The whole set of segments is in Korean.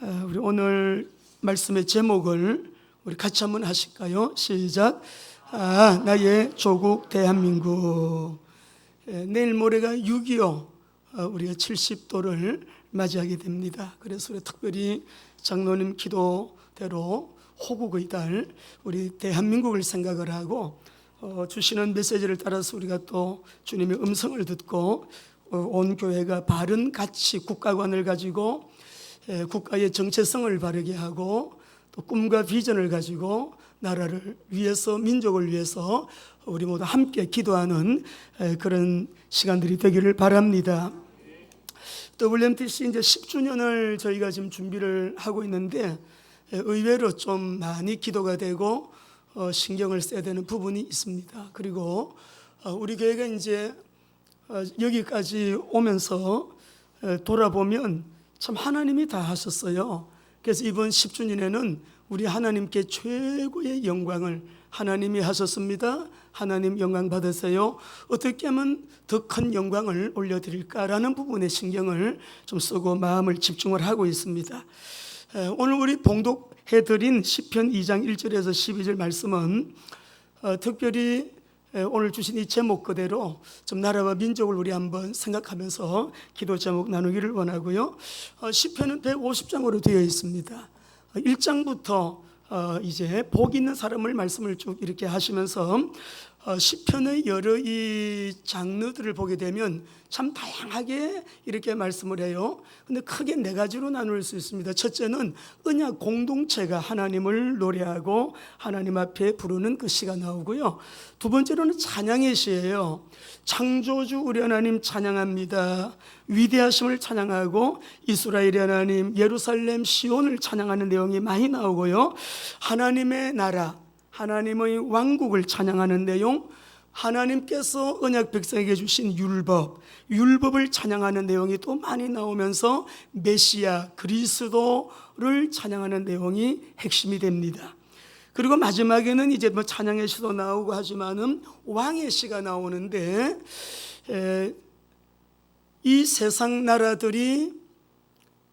우리 오늘 말씀의 제목을 우리 같이 한번 하실까요? 시작. 나의 조국 대한민국. 내일 모레가 6.25 우리가 70도를 맞이하게 됩니다. 그래서 우리 특별히 장로님 기도대로 호국의 달 우리 대한민국을 생각을 하고 주시는 메시지를 따라서 우리가 또 주님의 음성을 듣고 온 교회가 바른 가치 국가관을 가지고 국가의 정체성을 바르게 하고 또 꿈과 비전을 가지고 나라를 위해서 민족을 위해서 우리 모두 함께 기도하는 그런 시간들이 되기를 바랍니다. WMTC 이제 10주년을 저희가 지금 준비를 하고 있는데 의외로 좀 많이 기도가 되고 신경을 써야 되는 부분이 있습니다. 그리고 우리 교회가 이제 여기까지 오면서 돌아보면 참 하나님이 다 하셨어요. 그래서 이번 10주년에는 우리 하나님께 최고의 영광을 하나님이 하셨습니다. 하나님 영광 받으세요. 어떻게 하면 더 큰 영광을 올려드릴까라는 부분에 신경을 좀 쓰고 마음을 집중을 하고 있습니다. 오늘 우리 봉독해드린 시편 2장 1절에서 12절 말씀은 특별히 오늘 주신 이 제목 그대로 좀 나라와 민족을 우리 한번 생각하면서 기도 제목 나누기를 원하고요. 시편은 150장으로 되어 있습니다. 1장부터 이제 복 있는 사람을 말씀을 쭉 이렇게 하시면서 시편의 여러 이 장르들을 보게 되면 참 다양하게 이렇게 말씀을 해요. 근데 크게 네 가지로 나눌 수 있습니다. 첫째는 언약 공동체가 하나님을 노래하고 하나님 앞에 부르는 그 시가 나오고요. 두 번째로는 찬양의 시예요. 창조주 우리 하나님 찬양합니다. 위대하심을 찬양하고 이스라엘의 하나님 예루살렘 시온을 찬양하는 내용이 많이 나오고요. 하나님의 나라 하나님의 왕국을 찬양하는 내용, 하나님께서 언약 백성에게 주신 율법을 찬양하는 내용이 또 많이 나오면서 메시아 그리스도를 찬양하는 내용이 핵심이 됩니다. 그리고 마지막에는 이제 뭐 찬양의 시도 나오고 하지만은 왕의 시가 나오는데 이 세상 나라들이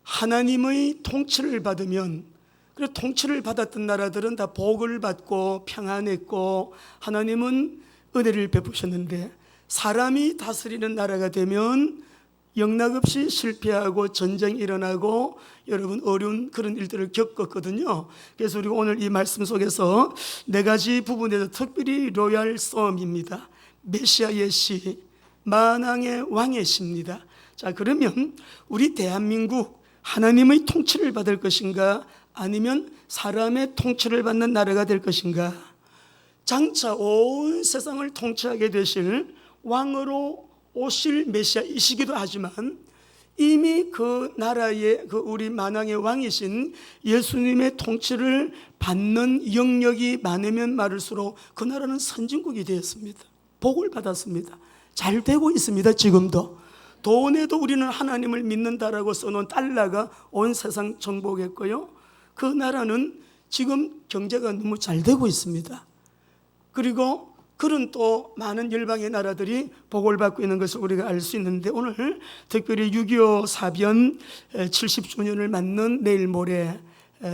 하나님의 통치를 받으면, 그래서 통치를 받았던 나라들은 다 복을 받고 평안했고 하나님은 은혜를 베푸셨는데, 사람이 다스리는 나라가 되면 영락없이 실패하고 전쟁이 일어나고 여러분 어려운 그런 일들을 겪었거든요. 그래서 우리가 오늘 이 말씀 속에서 네 가지 부분에서 특별히 로얄 썸입니다. 메시아의 시, 만왕의 왕의 시입니다. 자, 그러면 우리 대한민국 하나님의 통치를 받을 것인가 아니면 사람의 통치를 받는 나라가 될 것인가? 장차 온 세상을 통치하게 되실 왕으로 오실 메시아이시기도 하지만 이미 그 나라의 그 우리 만왕의 왕이신 예수님의 통치를 받는 영역이 많으면 많을수록 그 나라는 선진국이 되었습니다. 복을 받았습니다. 잘 되고 있습니다. 지금도 돈에도 우리는 하나님을 믿는다라고 써놓은 달러가 온 세상 정복했고요. 그 나라는 지금 경제가 너무 잘 되고 있습니다. 그리고 그런 또 많은 열방의 나라들이 복을 받고 있는 것을 우리가 알 수 있는데, 오늘 특별히 6.25 사변 70주년을 맞는 내일 모레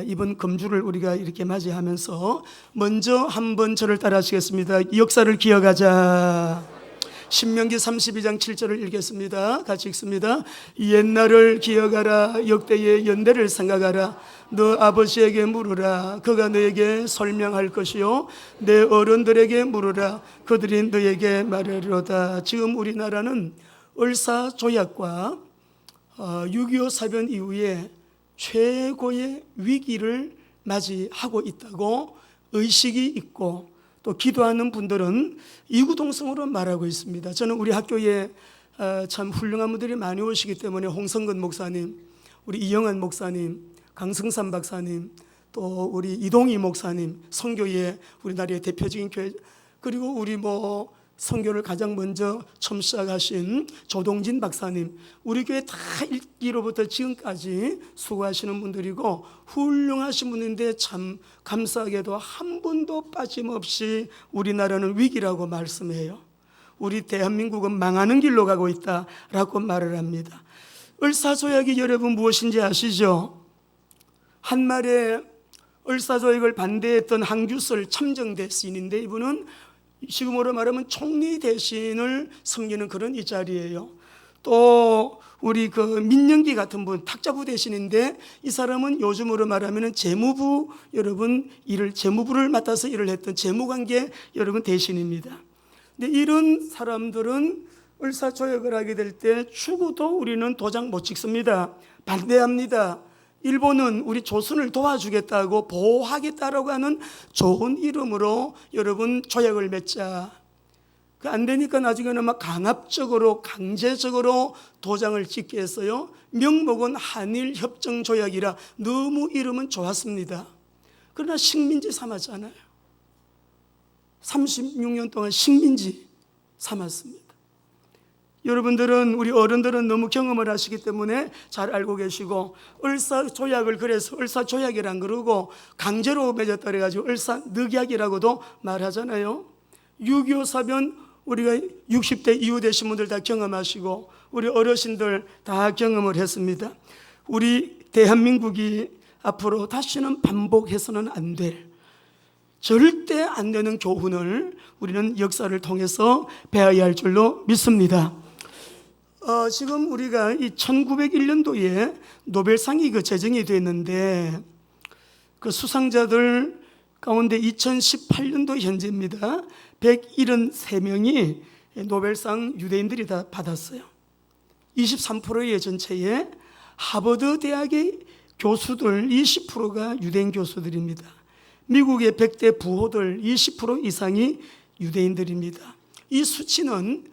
이번 금주를 우리가 이렇게 맞이하면서 먼저 한번 저를 따라 하시겠습니다. 역사를 기억하자. 신명기 32장 7절을 읽겠습니다. 같이 읽습니다. 옛날을 기억하라. 역대의 연대를 생각하라. 너 아버지에게 물으라. 그가 너에게 설명할 것이요 내 어른들에게 물으라. 그들이 너에게 말하리로다. 지금 우리나라는 을사조약과 6.25 사변 이후에 최고의 위기를 맞이하고 있다고 의식이 있고 또 기도하는 분들은 이구동성으로 말하고 있습니다. 저는 우리 학교에 참 훌륭한 분들이 많이 오시기 때문에 홍성근 목사님, 우리 이영환 목사님, 강승삼 박사님, 또 우리 이동희 목사님, 선교의 우리나라의 대표적인 교회, 그리고 우리 선교를 가장 먼저 처음 시작하신 조동진 박사님, 우리 교회 다 일기로부터 지금까지 수고하시는 분들이고 훌륭하신 분인데 참 감사하게도 한 분도 빠짐없이 우리나라는 위기라고 말씀해요. 우리 대한민국은 망하는 길로 가고 있다라고 말을 합니다. 을사조약이 여러분 무엇인지 아시죠? 한말에 을사조약을 반대했던 한규설 참정대 시인인데, 이분은 지금으로 말하면 총리 대신을 섬기는 그런 이 자리예요. 또 우리 그 민영기 같은 분 탁자부 대신인데, 이 사람은 요즘으로 말하면 재무부 재무부를 맡아서 일을 했던 재무관계 대신입니다. 근데 이런 사람들은 을사조약을 하게 될 때 죽어도 우리는 도장 못 찍습니다. 반대합니다. 일본은 우리 조선을 도와주겠다고 보호하겠다라고 하는 좋은 이름으로 여러분 조약을 맺자. 안 되니까 나중에는 막 강압적으로 강제적으로 도장을 찍게 했어요. 명목은 한일협정조약이라 너무 이름은 좋았습니다. 그러나 식민지 삼았잖아요. 36년 동안 식민지 삼았습니다. 여러분들은, 우리 어른들은 너무 경험을 하시기 때문에 잘 알고 계시고, 을사조약을 그래서 을사조약이란 그러고 강제로 맺었다 그래가지고 을사늑약이라고도 말하잖아요. 6.25 사변 우리가 60대 이후 되신 분들 다 경험하시고 우리 어르신들 다 경험을 했습니다. 우리 대한민국이 앞으로 다시는 반복해서는 안 될, 절대 안 되는 교훈을 우리는 역사를 통해서 배워야 할 줄로 믿습니다. 지금 우리가 이 1901년도에 노벨상이 제정이 됐는데, 그 수상자들 가운데 2018년도 현재입니다. 173명이 노벨상 유대인들이 다 받았어요. 23%의 전체에 하버드 대학의 교수들 20%가 유대인 교수들입니다. 미국의 100대 부호들 20% 이상이 유대인들입니다. 이 수치는,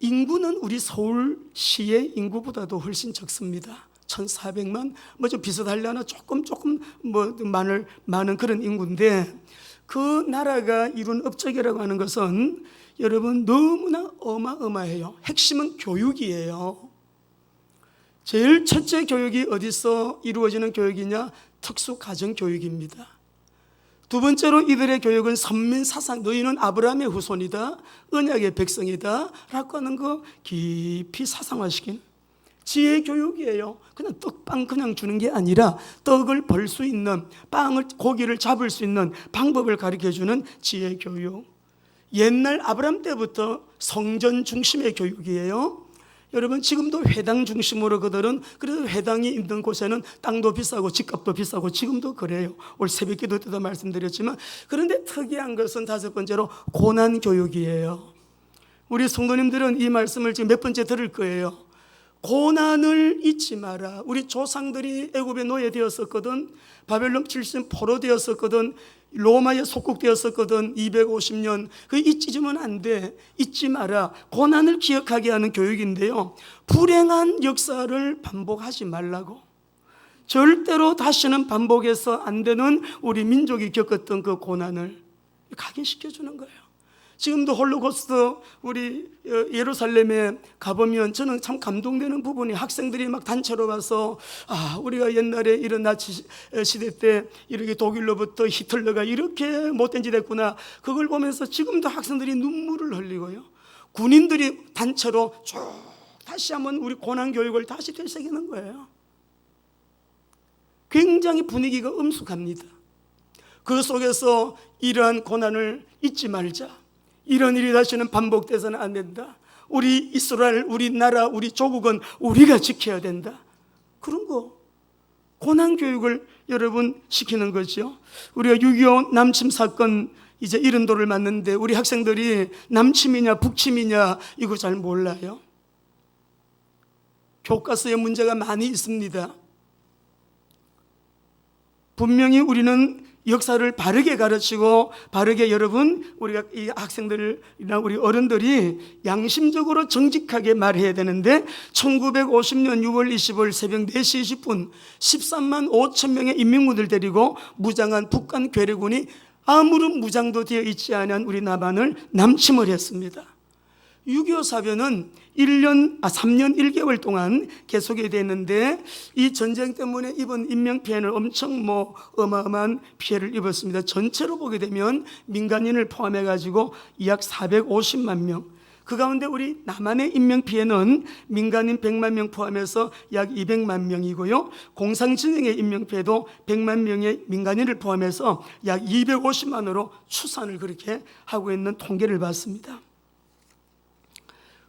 인구는 우리 서울시의 인구보다도 훨씬 적습니다. 1,400만, 좀 비슷하려나 조금 많은 그런 인구인데, 그 나라가 이룬 업적이라고 하는 것은 여러분 너무나 어마어마해요. 핵심은 교육이에요. 제일 첫째 교육이 어디서 이루어지는 교육이냐? 특수가정교육입니다. 두 번째로 이들의 교육은 선민사상, 너희는 아브라함의 후손이다, 언약의 백성이다 라고 하는 거 깊이 사상화시킨 지혜교육이에요. 그냥 떡빵 그냥 주는 게 아니라 떡을 벌 수 있는, 고기를 잡을 수 있는 방법을 가르쳐주는 지혜교육. 옛날 아브라함 때부터 성전 중심의 교육이에요. 여러분 지금도 회당 중심으로 그들은, 그래서 회당이 있는 곳에는 땅도 비싸고 집값도 비싸고 지금도 그래요. 올 새벽기도 때도 말씀드렸지만, 그런데 특이한 것은 다섯 번째로 고난교육이에요. 우리 성도님들은 이 말씀을 지금 몇 번째 들을 거예요. 고난을 잊지 마라. 우리 조상들이 애굽에 노예되었었거든, 바벨론 출신 포로되었었거든, 로마에 속국되었었거든, 250년. 그 잊지면 안 돼. 잊지 마라. 고난을 기억하게 하는 교육인데요, 불행한 역사를 반복하지 말라고. 절대로 다시는 반복해서 안 되는 우리 민족이 겪었던 그 고난을 각인시켜주는 거예요. 지금도 홀로코스트 우리 예루살렘에 가보면 저는 참 감동되는 부분이, 학생들이 막 단체로 가서 우리가 옛날에 이런 나치 시대 때 이렇게 독일로부터 히틀러가 이렇게 못된 짓 했구나, 그걸 보면서 지금도 학생들이 눈물을 흘리고요, 군인들이 단체로 쭉 다시 한번 우리 고난교육을 다시 되새기는 거예요. 굉장히 분위기가 엄숙합니다. 그 속에서 이러한 고난을 잊지 말자. 이런 일이 다시는 반복돼서는 안 된다. 우리 이스라엘, 우리 나라, 우리 조국은 우리가 지켜야 된다. 그런 거, 고난교육을 여러분 시키는 거죠. 우리가 6.25 남침 사건 이제 이른 도를 맞는데, 우리 학생들이 남침이냐 북침이냐 이거 잘 몰라요. 교과서에 문제가 많이 있습니다. 분명히 우리는 역사를 바르게 가르치고, 바르게 여러분, 우리가 이 학생들이나 우리 어른들이 양심적으로 정직하게 말해야 되는데, 1950년 6월 25일 새벽 4시 20분 13만 5천 명의 인민군을 데리고 무장한 북한 괴뢰군이 아무런 무장도 되어 있지 않은 우리 남한을 남침을 했습니다. 6.25 사변은 3년 1개월 동안 계속이 됐는데, 이 전쟁 때문에 입은 인명피해는 엄청 어마어마한 피해를 입었습니다. 전체로 보게 되면 민간인을 포함해가지고 약 450만 명, 그 가운데 우리 남한의 인명피해는 민간인 100만 명 포함해서 약 200만 명이고요. 공상진흥의 인명피해도 100만 명의 민간인을 포함해서 약 250만으로 추산을 그렇게 하고 있는 통계를 봤습니다.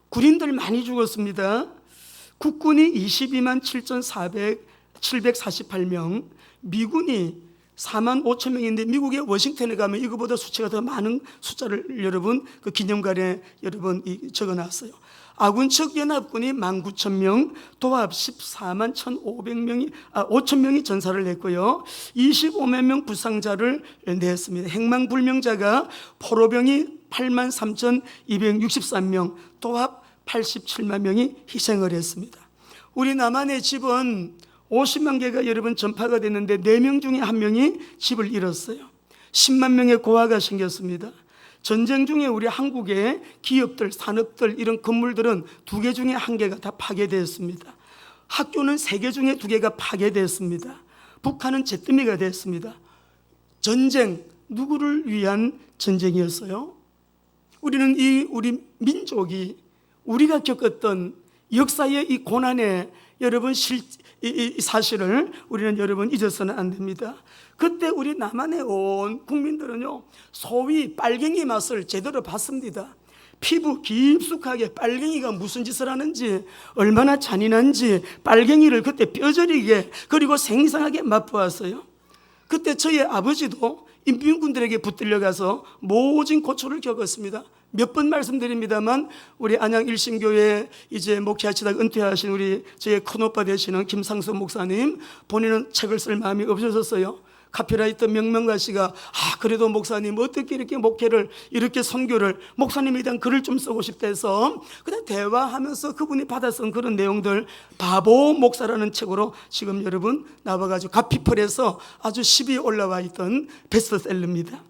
군인들 많이 죽었습니다. 국군이 22만 748명, 미군이 4만 5천 명인데 미국의 워싱턴에 가면 이거보다 수치가 더 많은 숫자를 여러분 그 기념관에 여러분 적어놨어요. 아군 측 연합군이 19,000명, 도합 14만 5천 명이 전사를 했고요. 25만 명 부상자를 냈습니다. 행방불명자가 포로병이 8만 3,263명, 도합 87만 명이 희생을 했습니다. 우리 남한의 집은 50만 개가 여러분 전파가 됐는데 4명 중에 1명이 집을 잃었어요. 10만 명의 고아가 생겼습니다. 전쟁 중에 우리 한국의 기업들, 산업들 이런 건물들은 2개 중에 1개가 다 파괴되었습니다. 학교는 3개 중에 2개가 파괴되었습니다. 북한은 잿더미가 됐습니다. 전쟁, 누구를 위한 전쟁이었어요? 우리는 우리 민족이 우리가 겪었던 역사의 이 고난의 여러분 이 사실을 우리는 여러분 잊어서는 안 됩니다. 그때 우리 남한에 온 국민들은요, 소위 빨갱이 맛을 제대로 봤습니다. 피부 깊숙하게 빨갱이가 무슨 짓을 하는지, 얼마나 잔인한지 빨갱이를 그때 뼈저리게 그리고 생생하게 맛보았어요. 그때 저희 아버지도 인민군들에게 붙들려 가서 모진 고초를 겪었습니다. 몇 번 말씀드립니다만 우리 안양 일신교회 이제 목회하시다가 은퇴하신 우리 저의 큰오빠 되시는 김상수 목사님, 본인은 책을 쓸 마음이 없으셨어요. 카피라이터 명명가 씨가 그래도 목사님 어떻게 이렇게 목회를 이렇게 선교를 목사님에 대한 글을 좀 쓰고 싶다 해서 그냥 대화하면서 그분이 받아 쓴 그런 내용들 바보 목사라는 책으로 지금 여러분 나와가지고 가피플에서 아주 10위에 올라와 있던 베스트셀러입니다.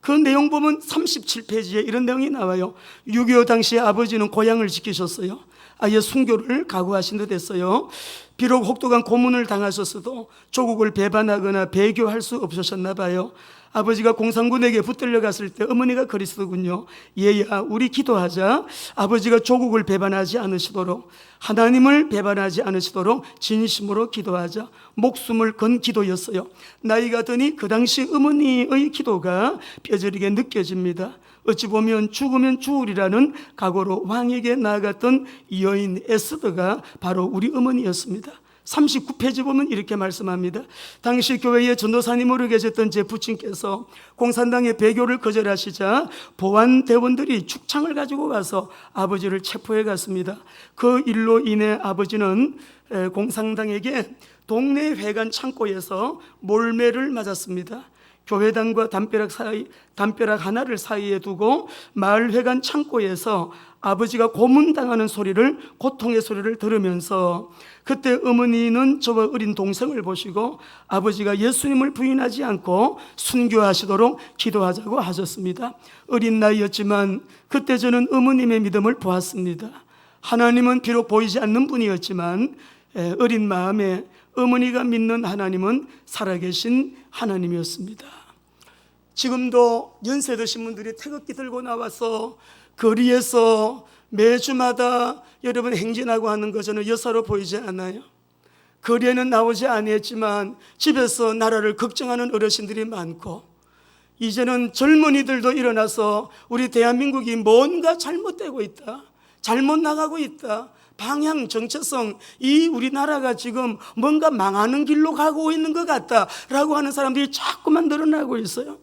그 내용 보면 37페이지에 이런 내용이 나와요. 6.25 당시에 아버지는 고향을 지키셨어요. 아예 순교를 각오하신 듯 했어요. 비록 혹독한 고문을 당하셨어도 조국을 배반하거나 배교할 수 없으셨나 봐요. 아버지가 공산군에게 붙들려 갔을 때 어머니가 그리스도군요. 얘야 우리 기도하자. 아버지가 조국을 배반하지 않으시도록, 하나님을 배반하지 않으시도록 진심으로 기도하자. 목숨을 건 기도였어요. 나이가 드니 그 당시 어머니의 기도가 뼈저리게 느껴집니다. 어찌 보면 죽으면 죽으리라는 각오로 왕에게 나아갔던 여인 에스더가 바로 우리 어머니였습니다. 39페이지 보면 이렇게 말씀합니다. 당시 교회의 전도사님으로 계셨던 제 부친께서 공산당의 배교를 거절하시자 보안대원들이 축창을 가지고 와서 아버지를 체포해 갔습니다. 그 일로 인해 아버지는 공산당에게 동네 회관 창고에서 몰매를 맞았습니다. 교회당과 담벼락 하나를 사이에 두고 마을회관 창고에서 아버지가 고문당하는 소리를, 고통의 소리를 들으면서 그때 어머니는 저와 어린 동생을 보시고 아버지가 예수님을 부인하지 않고 순교하시도록 기도하자고 하셨습니다. 어린 나이였지만 그때 저는 어머님의 믿음을 보았습니다. 하나님은 비록 보이지 않는 분이었지만 어린 마음에 어머니가 믿는 하나님은 살아계신 하나님이었습니다. 지금도 연세 드신 분들이 태극기 들고 나와서 거리에서 매주마다 여러분 행진하고 하는 거 저는 여사로 보이지 않아요. 거리에는 나오지 아니했지만 집에서 나라를 걱정하는 어르신들이 많고, 이제는 젊은이들도 일어나서 우리 대한민국이 뭔가 잘못되고 있다, 잘못 나가고 있다, 방향, 정체성, 이 우리나라가 지금 뭔가 망하는 길로 가고 있는 것 같다라고 하는 사람들이 자꾸만 늘어나고 있어요.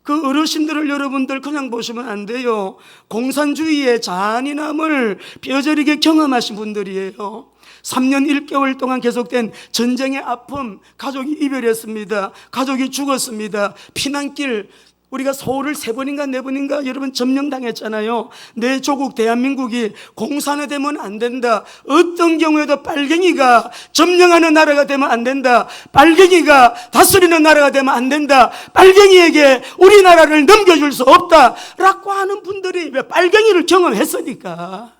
그 어르신들을 여러분들 그냥 보시면 안 돼요. 공산주의의 잔인함을 뼈저리게 경험하신 분들이에요. 3년 1개월 동안 계속된 전쟁의 아픔, 가족이 이별했습니다. 가족이 죽었습니다. 피난길, 우리가 서울을 3번인가 4번인가 여러분 점령당했잖아요. 내 조국 대한민국이 공산화되면 안 된다. 어떤 경우에도 빨갱이가 점령하는 나라가 되면 안 된다. 빨갱이가 다스리는 나라가 되면 안 된다. 빨갱이에게 우리나라를 넘겨줄 수 없다 라고 하는 분들이 왜 빨갱이를 경험했으니까.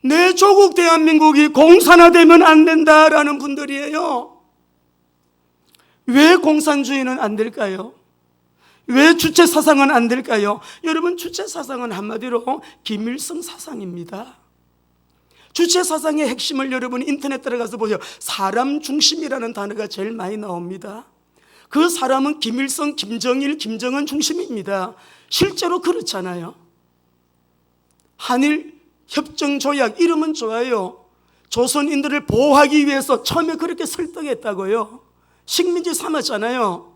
내 조국 대한민국이 공산화되면 안 된다라는 분들이에요. 왜 공산주의는 안 될까요? 왜 주체 사상은 안 될까요? 여러분, 주체 사상은 한마디로 김일성 사상입니다. 주체 사상의 핵심을 여러분이 인터넷 들어가서 보세요. 사람 중심이라는 단어가 제일 많이 나옵니다. 그 사람은 김일성, 김정일, 김정은 중심입니다. 실제로 그렇잖아요. 한일 협정조약, 이름은 좋아요. 조선인들을 보호하기 위해서 처음에 그렇게 설득했다고요. 식민지 삼았잖아요.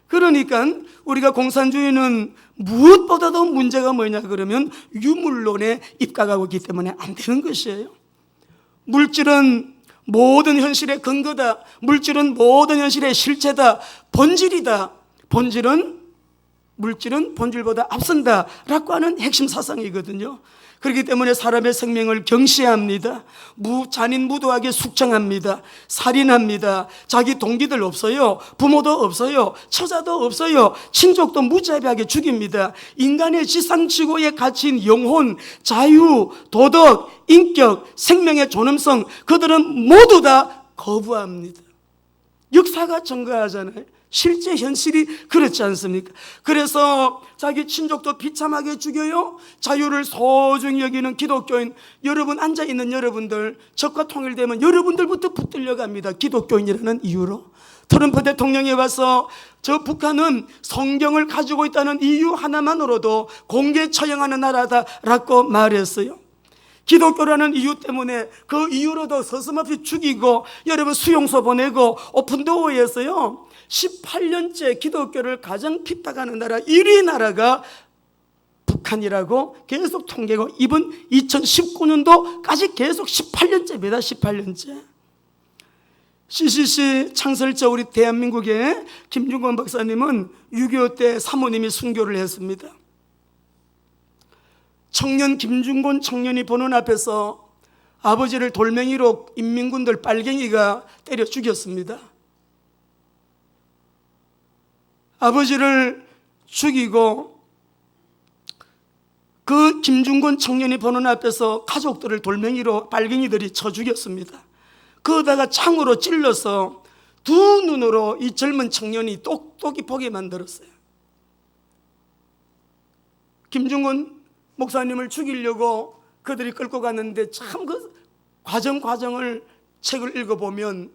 그러니까 우리가 공산주의는 무엇보다도 문제가 뭐냐 그러면 유물론에 입각하고 있기 때문에 안 되는 것이에요. 물질은 모든 현실의 근거다. 물질은 모든 현실의 실체다. 본질이다. 물질은 본질보다 앞선다 라고 하는 핵심 사상이거든요. 그렇기 때문에 사람의 생명을 경시합니다. 잔인무도하게 숙청합니다. 살인합니다. 자기 동기들 없어요. 부모도 없어요. 처자도 없어요. 친족도 무자비하게 죽입니다. 인간의 지상지고의 가치인 영혼, 자유, 도덕, 인격, 생명의 존엄성, 그들은 모두 다 거부합니다. 역사가 증거하잖아요. 실제 현실이 그렇지 않습니까? 그래서 자기 친족도 비참하게 죽여요. 자유를 소중히 여기는 기독교인 여러분, 앉아있는 여러분들, 적과 통일되면 여러분들부터 붙들려 갑니다. 기독교인이라는 이유로. 트럼프 대통령이 와서 저 북한은 성경을 가지고 있다는 이유 하나만으로도 공개 처형하는 나라다라고 말했어요. 기독교라는 이유 때문에 그 이유로도 서슴없이 죽이고 여러분 수용소 보내고 오픈도어에서요 18년째 기독교를 가장 핍박하는 나라 1위 나라가 북한이라고 계속 통계고 이번 2019년도까지 계속 18년째입니다. 18년째. CCC 창설자 우리 대한민국의 김중권 박사님은 6.25 때 사모님이 순교를 했습니다. 청년 김중권 청년이 보는 앞에서 아버지를 돌멩이로 인민군들 빨갱이가 때려 죽였습니다. 아버지를 죽이고 그 김중권 청년이 보는 앞에서 가족들을 돌멩이로 빨갱이들이 쳐 죽였습니다. 그러다가 창으로 찔러서 두 눈으로 이 젊은 청년이 똑똑히 보게 만들었어요. 김중권 목사님을 죽이려고 그들이 끌고 갔는데 참 그 과정을 책을 읽어보면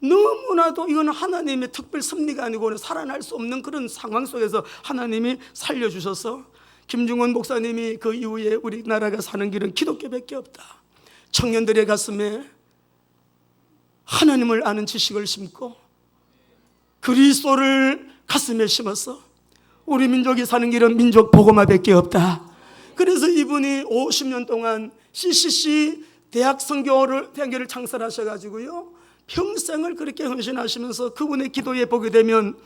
너무나도 이건 하나님의 특별 섭리가 아니고는 살아날 수 없는 그런 상황 속에서 하나님이 살려주셔서 김중원 목사님이 그 이후에 우리나라가 사는 길은 기독교밖에 없다. 청년들의 가슴에 하나님을 아는 지식을 심고 그리스도를 가슴에 심어서 우리 민족이 사는 길은 민족 복음화밖에 없다. 그래서 이분이 50년 동안 CCC 대학교를 창설하셔가지고요 평생을 그렇게 헌신하시면서 그분의 기도에 보게 되면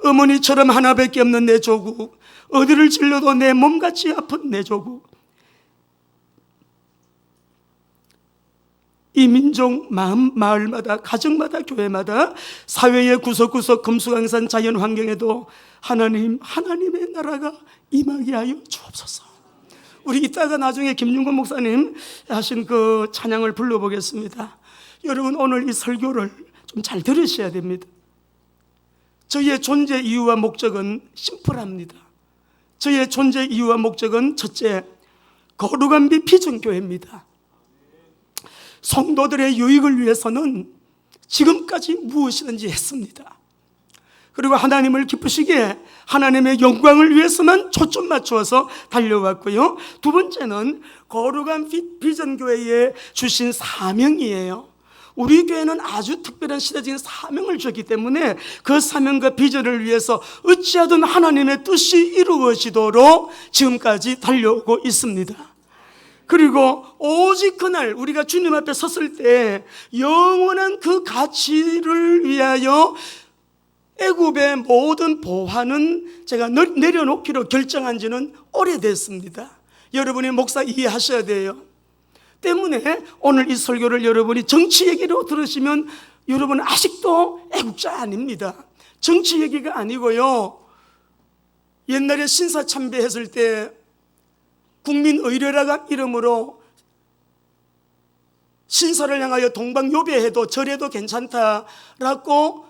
어머니처럼 하나밖에 없는 내 조국, 어디를 찔러도 내 몸같이 아픈 내 조국, 이 민족 마을마다 가정마다 교회마다 사회의 구석구석 금수강산 자연 환경에도 하나님의 나라가 임하게 하여 주옵소서. 우리 이따가 나중에 김중권 목사님 하신 그 찬양을 불러보겠습니다. 여러분 오늘 이 설교를 좀 잘 들으셔야 됩니다. 저희의 존재 이유와 목적은 심플합니다. 저희의 존재 이유와 목적은 첫째, 거룩한 빛 비전교회입니다. 성도들의 유익을 위해서는 지금까지 무엇이든지 했습니다. 그리고 하나님을 기쁘시게 하나님의 영광을 위해서만 초점 맞추어서 달려왔고요. 두 번째는 거룩한 빛 비전교회에 주신 사명이에요. 우리 교회는 아주 특별한 시대적인 사명을 줬기 때문에 그 사명과 비전을 위해서 어찌하든 하나님의 뜻이 이루어지도록 지금까지 달려오고 있습니다. 그리고 오직 그날 우리가 주님 앞에 섰을 때 영원한 그 가치를 위하여 애굽의 모든 보화는 제가 내려놓기로 결정한 지는 오래됐습니다. 여러분이 목사 이해하셔야 돼요. 때문에 오늘 이 설교를 여러분이 정치 얘기로 들으시면 여러분 아직도 애국자 아닙니다. 정치 얘기가 아니고요. 옛날에 신사참배했을 때 국민의례라는 이름으로 신사를 향하여 동방요배해도 절해도 괜찮다라고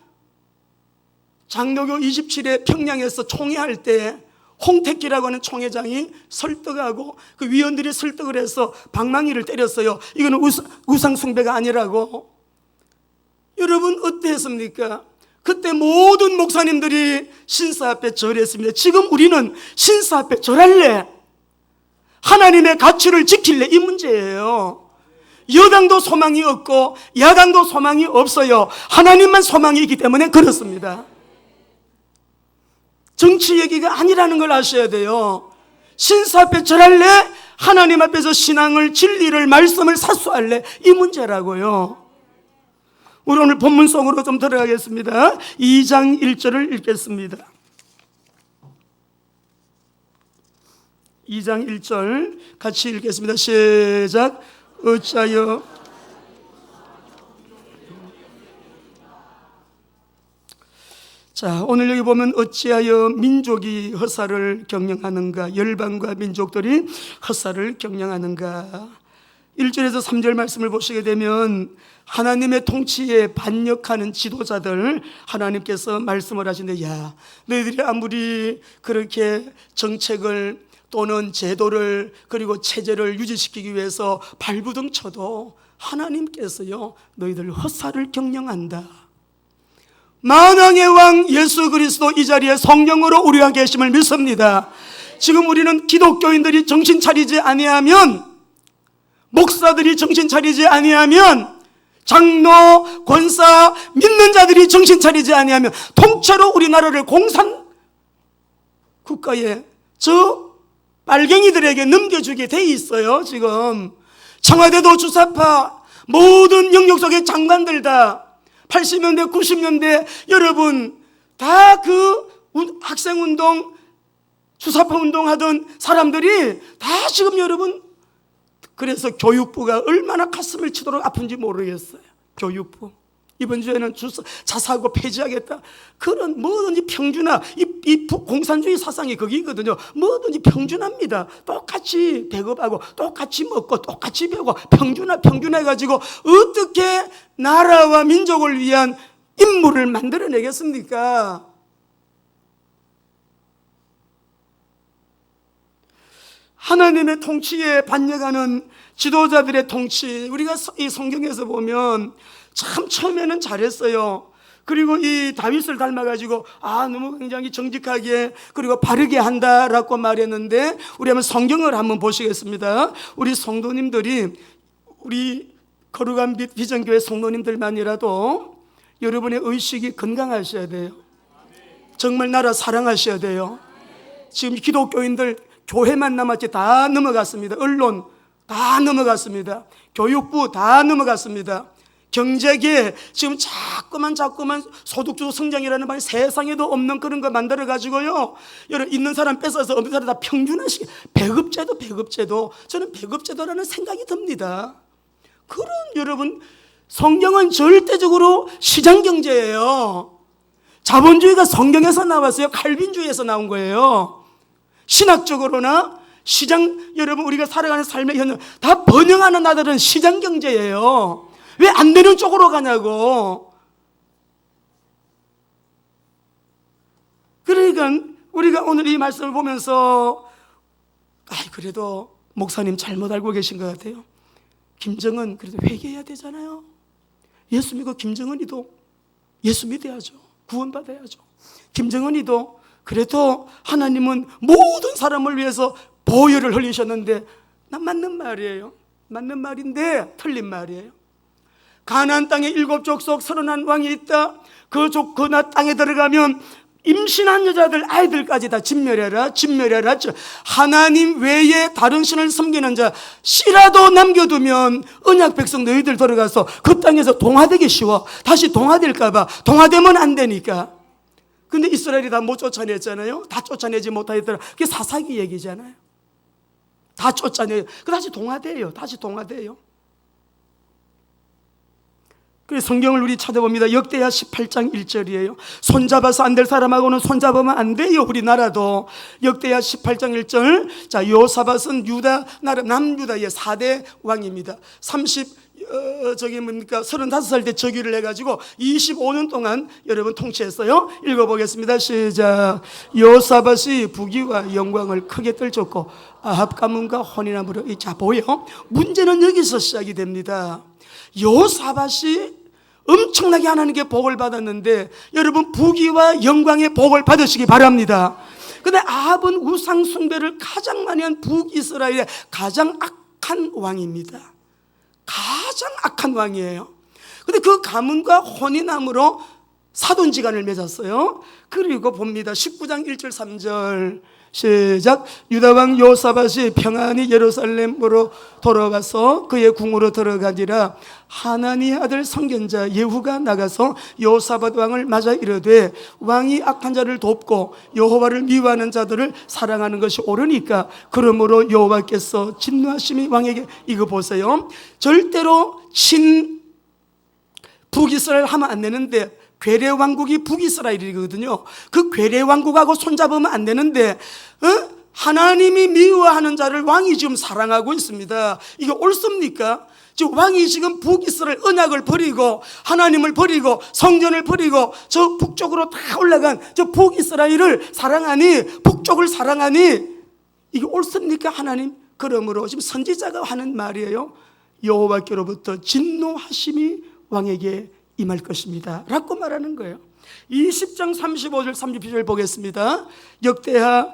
장로교 27회 평양에서 총회할 때 홍택기라고 하는 총회장이 설득하고 그 위원들이 설득을 해서 방망이를 때렸어요. 이거는 우상 숭배가 아니라고. 여러분 어땠습니까? 그때 모든 목사님들이 신사 앞에 절했습니다. 지금 우리는 신사 앞에 절할래? 하나님의 가치를 지킬래? 이 문제예요. 여당도 소망이 없고 야당도 소망이 없어요. 하나님만 소망이 있기 때문에 그렇습니다. 정치 얘기가 아니라는 걸 아셔야 돼요. 신사 앞에 절할래? 하나님 앞에서 신앙을, 진리를, 말씀을 사수할래? 이 문제라고요. 우리 오늘 본문 속으로 좀 들어가겠습니다. 2장 1절을 읽겠습니다. 2장 1절 같이 읽겠습니다. 시작. 어찌하여 자, 오늘 여기 보면 어찌하여 민족이 헛살을 경영하는가, 열방과 민족들이 헛살을 경영하는가. 1절에서 3절 말씀을 보시게 되면 하나님의 통치에 반역하는 지도자들 하나님께서 말씀을 하시는데, 야, 너희들이 아무리 그렇게 정책을 또는 제도를 그리고 체제를 유지시키기 위해서 발부둥 쳐도 하나님께서요 너희들 헛살을 경영한다. 만왕의 왕 예수 그리스도 이 자리에 성령으로 우리와 계심을 믿습니다. 지금 우리는 기독교인들이 정신 차리지 아니하면, 목사들이 정신 차리지 아니하면, 장로, 권사, 믿는 자들이 정신 차리지 아니하면 통째로 우리나라를 공산 국가에 저 빨갱이들에게 넘겨주게 돼 있어요. 지금 청와대도 주사파, 모든 영역 속의 장관들 다 80년대 90년대 여러분 다 그 학생운동 주사파 운동하던 사람들이 다 지금 여러분, 그래서 교육부가 얼마나 가슴을 치도록 아픈지 모르겠어요. 교육부 이번 주에는 자사고 폐지하겠다. 그런 뭐든지 평준화, 이 공산주의 사상이 거기거든요. 뭐든지 평준화입니다. 똑같이 배급하고 똑같이 먹고 똑같이 배우고 평준화해가지고 어떻게 나라와 민족을 위한 인물을 만들어내겠습니까? 하나님의 통치에 반역하는 지도자들의 통치, 우리가 이 성경에서 보면 참 처음에는 잘했어요. 그리고 이 다윗을 닮아가지고 너무 굉장히 정직하게 그리고 바르게 한다라고 말했는데, 우리 한번 성경을 한번 보시겠습니다. 우리 성도님들이, 우리 거룩한 빛 비전교회 성도님들만이라도 여러분의 의식이 건강하셔야 돼요. 정말 나라 사랑하셔야 돼요. 지금 기독교인들 교회만 남았지 다 넘어갔습니다. 언론 다 넘어갔습니다. 교육부 다 넘어갔습니다. 경제계 지금 자꾸만 소득주도 성장이라는 말이 세상에도 없는 그런 거 만들어가지고요, 여러분 있는 사람 뺏어서 없는 사람 다 평준화시켜. 배급제도 저는 배급제도라는 생각이 듭니다. 그런 여러분, 성경은 절대적으로 시장경제예요. 자본주의가 성경에서 나왔어요. 칼빈주의에서 나온 거예요. 신학적으로나 시장, 여러분 우리가 살아가는 삶의 현장 다 번영하는 나라들은 시장경제예요. 왜 안 되는 쪽으로 가냐고. 그러니까 우리가 오늘 이 말씀을 보면서 그래도 목사님 잘못 알고 계신 것 같아요. 김정은 그래도 회개해야 되잖아요. 예수 믿고 김정은이도 예수 믿어야죠. 구원받아야죠. 김정은이도 그래도 하나님은 모든 사람을 위해서 보혈을 흘리셨는데, 맞는 말이에요. 맞는 말인데 틀린 말이에요. 가나안 땅에 7족속 31왕이 있다. 그 땅에 들어가면 임신한 여자들 아이들까지 다 진멸해라. 하나님 외에 다른 신을 섬기는 자 씨라도 남겨두면 언약 백성 너희들 들어가서 그 땅에서 동화되기 쉬워. 다시 동화될까봐. 동화되면 안 되니까. 근데 이스라엘이 다 못 쫓아냈잖아요. 다 쫓아내지 못하더라. 그게 사사기 얘기잖아요. 다 쫓아내요. 다시 동화돼요. 그래서 성경을 우리 찾아봅니다. 역대하 18장 1절이에요. 손잡아서 안 될 사람하고는 손잡으면 안 돼요. 우리나라도. 역대하 18장 1절. 자, 요사밧은 유다 나라 남유다의 4대 왕입니다. 저기 뭡니까 35살 때 즉위를 해가지고 25년 동안 여러분 통치했어요. 읽어보겠습니다. 시작. 요사밧이 부귀와 영광을 크게 떨쳤고 아합 가문과 혼인함으로. 자, 보여? 문제는 여기서 시작이 됩니다. 요사밧이 엄청나게 하나님께 복을 받았는데 여러분 부귀와 영광의 복을 받으시기 바랍니다. 근데 아합은 우상 숭배를 가장 많이 한 북이스라엘의 가장 악한 왕입니다. 가장 악한 왕이에요. 근데 그 가문과 혼인함으로 사돈지간을 맺었어요. 그리고 봅니다. 19장 1절 3절 시작. 유다왕 요사밧이 평안히 예루살렘으로 돌아와서 그의 궁으로 들어가니라. 하나니의 아들 선견자 예후가 나가서 요사밧 왕을 맞아 이르되 왕이 악한 자를 돕고 여호와를 미워하는 자들을 사랑하는 것이 옳으니까 그러므로 여호와께서 진노하심이 왕에게. 이거 보세요. 절대로 친 북이스라엘 하면 안 되는데 괴뢰 왕국이 북이스라엘이거든요. 그 괴뢰 왕국하고 손잡으면 안 되는데 하나님이 미워하는 자를 왕이 지금 사랑하고 있습니다. 이게 옳습니까? 지금 왕이 지금 북이스라엘 언약을 버리고 하나님을 버리고 성전을 버리고 저 북쪽으로 다 올라간 저 북이스라엘을 사랑하니, 북쪽을 사랑하니, 이게 옳습니까 하나님? 그러므로 지금 선지자가 하는 말이에요. 여호와께로부터 진노하심이 왕에게 임할 것입니다 라고 말하는 거예요. 20장 35절 32절 보겠습니다. 역대하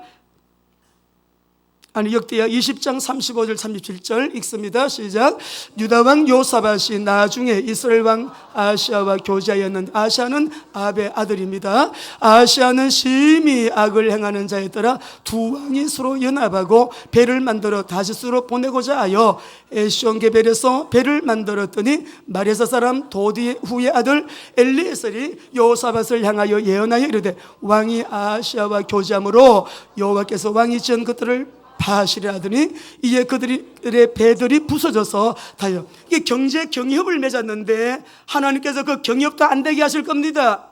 20장 35절 37절 읽습니다. 시작. 유다왕 요사밧이 나중에 이스라엘 왕 아시아와 교제하였는데, 아시아는 아합의 아들입니다. 아시아는 심히 악을 행하는 자였더라. 두 왕이 서로 연합하고 배를 만들어 다시스로 보내고자 하여 에시온게벨에서 배를 만들었더니 마레사 사람 도디 후의 아들 엘리에셀이 요사밧을 향하여 예언하여 이르되 왕이 아시아와 교제함으로 여호와께서 왕이 지은 것들을 파하시려 하더니 이에 그들의 배들이 부서져서 다요. 이게 경제 경협을 맺었는데 하나님께서 그 경협도 안 되게 하실 겁니다.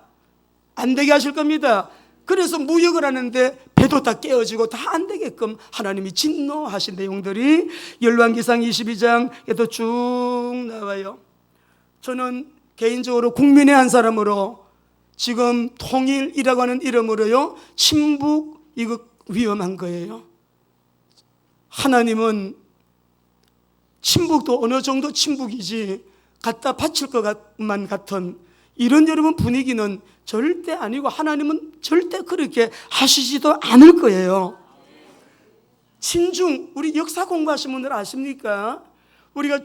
안 되게 하실 겁니다. 그래서 무역을 하는데 배도 다 깨어지고 다 안 되게끔 하나님이 진노하신 내용들이 열왕기상 22장에도 쭉 나와요. 저는 개인적으로 국민의 한 사람으로 지금 통일이라고 하는 이름으로요, 친북 이거 위험한 거예요. 하나님은 친북도 어느 정도 친북이지 갖다 바칠 것만 같은 이런 여러분 분위기는 절대 아니고 하나님은 절대 그렇게 하시지도 않을 거예요. 친중, 우리 역사 공부하신 분들 아십니까? 우리가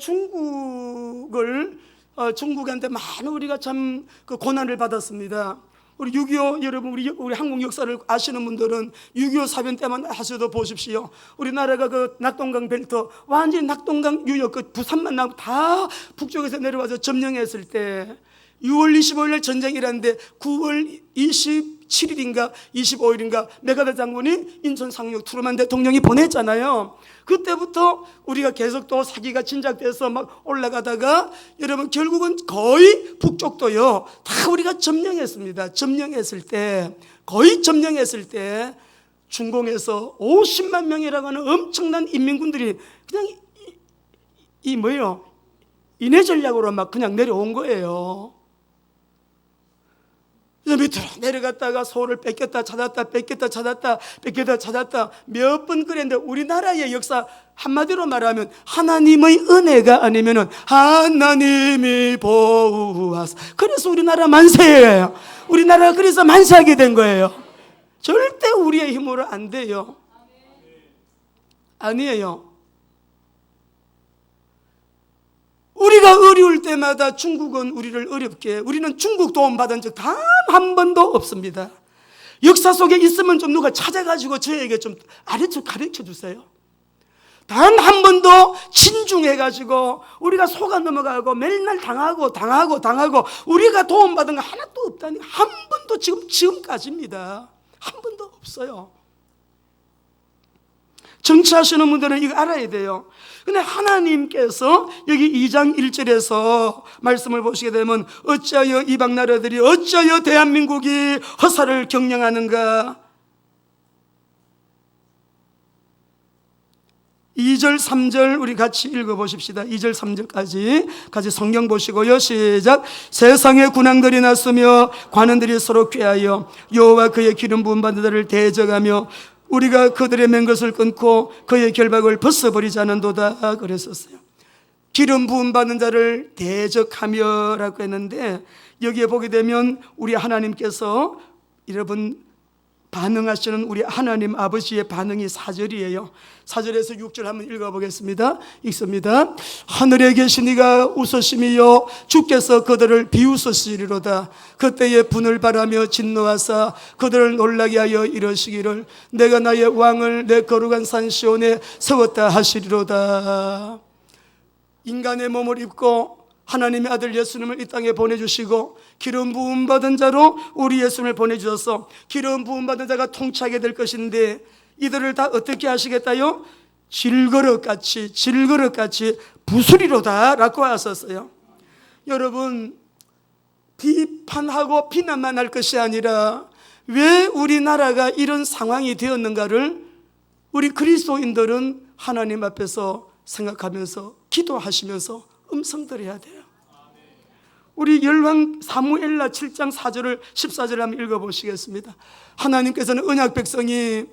중국한테 많은 우리가 참 그 고난을 받았습니다. 우리 6.25 여러분, 우리 한국 역사를 아시는 분들은 6.25 사변 때만 하셔도 보십시오. 우리나라가 그 낙동강 벨트 완전히 낙동강 유역 그 부산만 나고 다 북쪽에서 내려와서 점령했을 때 6월 25일 날 전쟁이라는데 9월 27일인가 25일인가 메가더 장군이 인천 상륙 트루만 대통령이 보냈잖아요. 그때부터 우리가 계속 또 사기가 진작돼서 막 올라가다가 여러분 결국은 거의 북쪽도요 다 우리가 점령했습니다. 거의 점령했을 때 중공에서 50만 명이라고 하는 엄청난 인민군들이 그냥 인해 전략으로 막 그냥 내려온 거예요. 밑으로 내려갔다가 서울을 뺏겼다 찾았다 몇 번 그랬는데 우리나라의 역사 한마디로 말하면 하나님의 은혜가 아니면은 하나님이 보호하사. 그래서 우리나라 만세예요. 우리나라가 그래서 만세하게 된 거예요. 절대 우리의 힘으로 안 돼요. 아니에요. 우리가 어려울 때마다 중국은 우리를 어렵게, 우리는 중국 도움 받은 적 단 한 번도 없습니다. 역사 속에 있으면 좀 누가 찾아가지고 저에게 좀 가르쳐 주세요. 단 한 번도 친중해가지고 우리가 속아 넘어가고 맨날 당하고 우리가 도움 받은 거 하나도 없다니. 한 번도 지금까지입니다. 한 번도 없어요. 정치하시는 분들은 이거 알아야 돼요. 근데 하나님께서 여기 2장 1절에서 말씀을 보시게 되면 어찌하여 이방 나라들이, 어찌하여 대한민국이 허사를 경영하는가. 2절 3절 우리 같이 읽어보십시다. 2절 3절까지 같이 성경 보시고요. 시작. 세상에 군왕들이 났으며 관원들이 서로 꾀하여 여호와 그의 기름 부은 받은 자를 대적하며 우리가 그들의 맨 것을 끊고 그의 결박을 벗어버리자는도다 그랬었어요. 기름 부은 받은 자를 대적하며 라고 했는데, 여기에 보게 되면 우리 하나님께서 여러분 반응하시는 우리 하나님 아버지의 반응이 4절이에요 4절에서 6절 한번 읽어보겠습니다. 읽습니다. 하늘에 계신 이가 웃으심이요 주께서 그들을 비웃으시리로다. 그때에 분을 바라며 진노하사 그들을 놀라게 하여 이러시기를 내가 나의 왕을 내 거룩한 산 시온에 세웠다 하시리로다. 인간의 몸을 입고 하나님의 아들 예수님을 이 땅에 보내주시고 기름 부음 받은 자로 우리 예수님을 보내주셔서 기름 부음 받은 자가 통치하게 될 것인데, 이들을 다 어떻게 하시겠다요? 질그릇같이 부수리로다 라고 하셨어요. 여러분, 비판하고 비난만 할 것이 아니라 왜 우리나라가 이런 상황이 되었는가를 우리 그리스도인들은 하나님 앞에서 생각하면서 기도하시면서 음성드려야 돼요. 우리 열왕 사무엘라 7장 4절을 14절 한번 읽어보시겠습니다. 하나님께서는 언약 백성이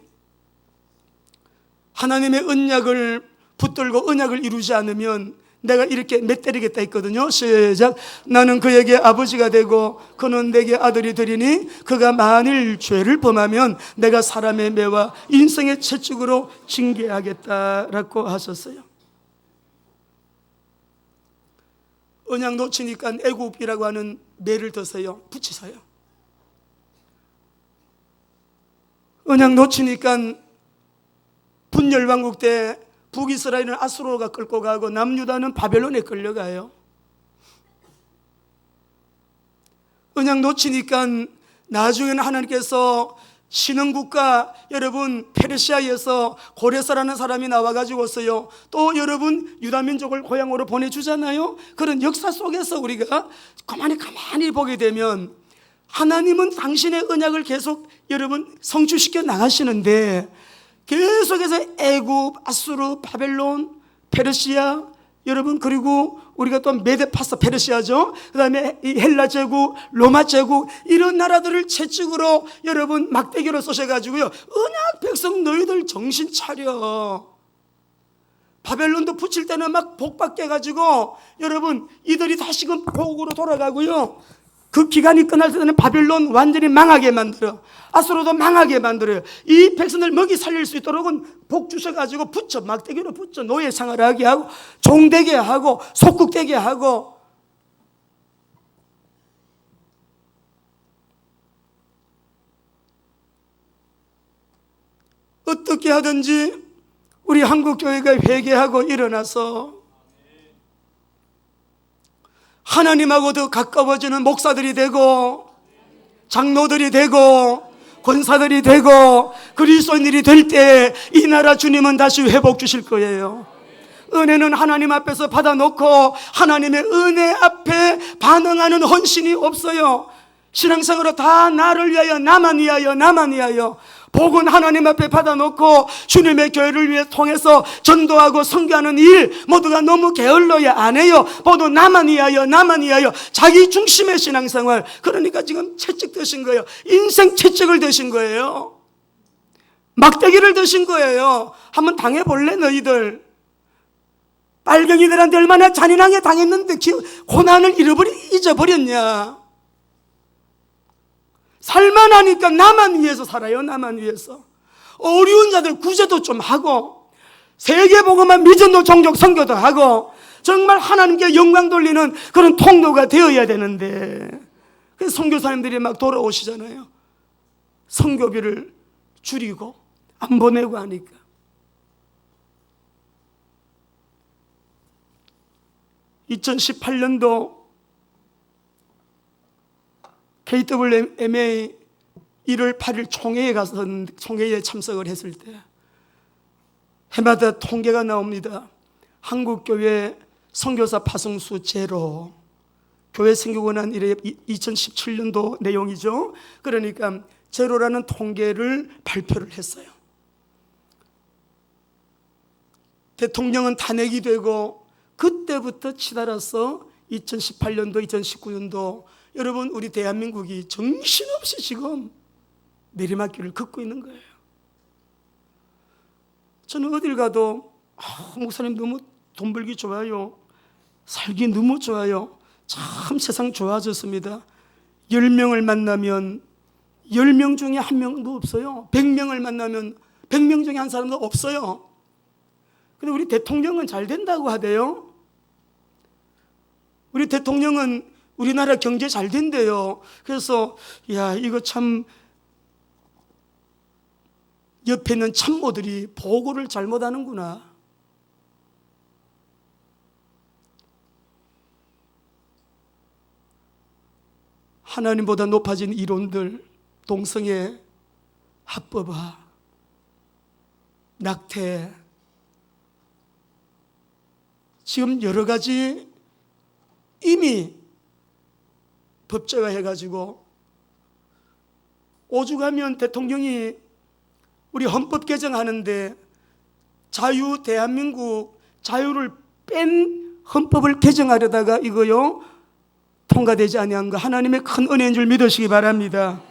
하나님의 언약을 붙들고 언약을 이루지 않으면 내가 이렇게 맷때리겠다 했거든요. 시작. 나는 그에게 아버지가 되고 그는 내게 아들이 되리니 그가 만일 죄를 범하면 내가 사람의 매와 인생의 채찍으로 징계하겠다라고 하셨어요. 언약 놓치니까 애굽이라고 하는 매를 드세요. 붙이세요. 언약 놓치니까 분열왕국 때 북이스라엘은 아수르가 끌고 가고 남유다는 바벨론에 끌려가요. 언약 놓치니까 나중에는 하나님께서 신흥국가 여러분 페르시아에서 고레스라는 사람이 나와가지고서요 또 여러분 유다민족을 고향으로 보내주잖아요. 그런 역사 속에서 우리가 가만히 보게 되면 하나님은 당신의 언약을 계속 여러분 성취시켜 나가시는데, 계속해서 애굽, 아수르, 바벨론, 페르시아 여러분, 그리고 우리가 또 메데파사 페르시아죠. 그 다음에 이 헬라 제국, 로마 제국 이런 나라들을 채찍으로 여러분 막대기로 쏘셔가지고요 언약 백성 너희들 정신 차려. 바벨론도 붙일 때는 막 복받게 해가지고 여러분 이들이 다시금 고국으로 돌아가고요 그 기간이 끝날 때는 바벨론 완전히 망하게 만들어, 아수르도 망하게 만들어요. 이 백성들 먹이 살릴 수 있도록은 복 주셔가지고 붙여, 막대기로 붙여 노예 생활하게 하고 종되게 하고 속국되게 하고. 어떻게 하든지 우리 한국교회가 회개하고 일어나서 하나님하고 더 가까워지는 목사들이 되고 장로들이 되고 권사들이 되고 그리스도인들이 될 때 이 나라 주님은 다시 회복 주실 거예요. 은혜는 하나님 앞에서 받아놓고 하나님의 은혜 앞에 반응하는 헌신이 없어요. 신앙생활로 다 나를 위하여, 나만 위하여. 복은 하나님 앞에 받아놓고 주님의 교회를 위해 통해서 전도하고 선교하는 일 모두가 너무 게을러야 안 해요. 모두 나만 위하여 자기 중심의 신앙생활. 그러니까 지금 채찍 드신 거예요. 인생 채찍을 드신 거예요. 막대기를 드신 거예요. 한번 당해볼래 너희들? 빨갱이들한테 얼마나 잔인하게 당했는데 고난을 잊어버렸냐. 살만하니까 나만 위해서 살아요. 나만 위해서. 어려운 자들 구제도 좀 하고 세계복음만 미전도 종족 선교도 하고 정말 하나님께 영광 돌리는 그런 통로가 되어야 되는데, 그래서 선교사님들이 막 돌아오시잖아요. 선교비를 줄이고 안 보내고 하니까. (2018년도) KWMA 1월 8일 총회에 참석을 했을 때 해마다 통계가 나옵니다. 한국교회 선교사 파송수 제로, 교회 생기고 난 이래 2017년도 내용이죠. 그러니까 제로라는 통계를 발표를 했어요. 대통령은 탄핵이 되고 그때부터 치달아서 2018년도 2019년도 여러분 우리 대한민국이 정신없이 지금 내리막길을 걷고 있는 거예요. 저는 어딜 가도 목사님 너무 돈 벌기 좋아요, 살기 너무 좋아요, 참 세상 좋아졌습니다. 10명을 만나면 10명 중에 한 명도 없어요. 100명을 만나면 100명 중에 한 사람도 없어요. 근데 우리 대통령은 잘 된다고 하대요. 우리 대통령은 우리나라 경제 잘 된대요. 그래서 야, 이거 참 옆에 있는 참모들이 보고를 잘못하는구나. 하나님보다 높아진 이론들, 동성애, 합법화, 낙태, 지금 여러 가지 이미 법제화해가지고 오죽하면 대통령이 우리 헌법 개정하는데 자유 대한민국 자유를 뺀 헌법을 개정하려다가 이거요 통과되지 아니한 거 하나님의 큰 은혜인 줄 믿으시기 바랍니다.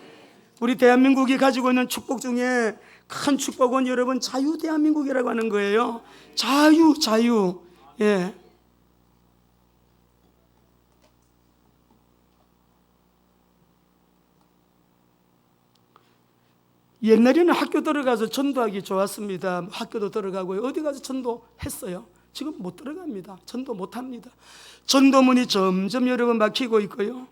우리 대한민국이 가지고 있는 축복 중에 큰 축복은 여러분 자유 대한민국이라고 하는 거예요. 자유. 예. 옛날에는 학교 들어가서 전도하기 좋았습니다. 학교도 들어가고요. 어디 가서 전도했어요. 지금 못 들어갑니다. 전도 못 합니다. 전도문이 점점 여러분 막히고 있고요.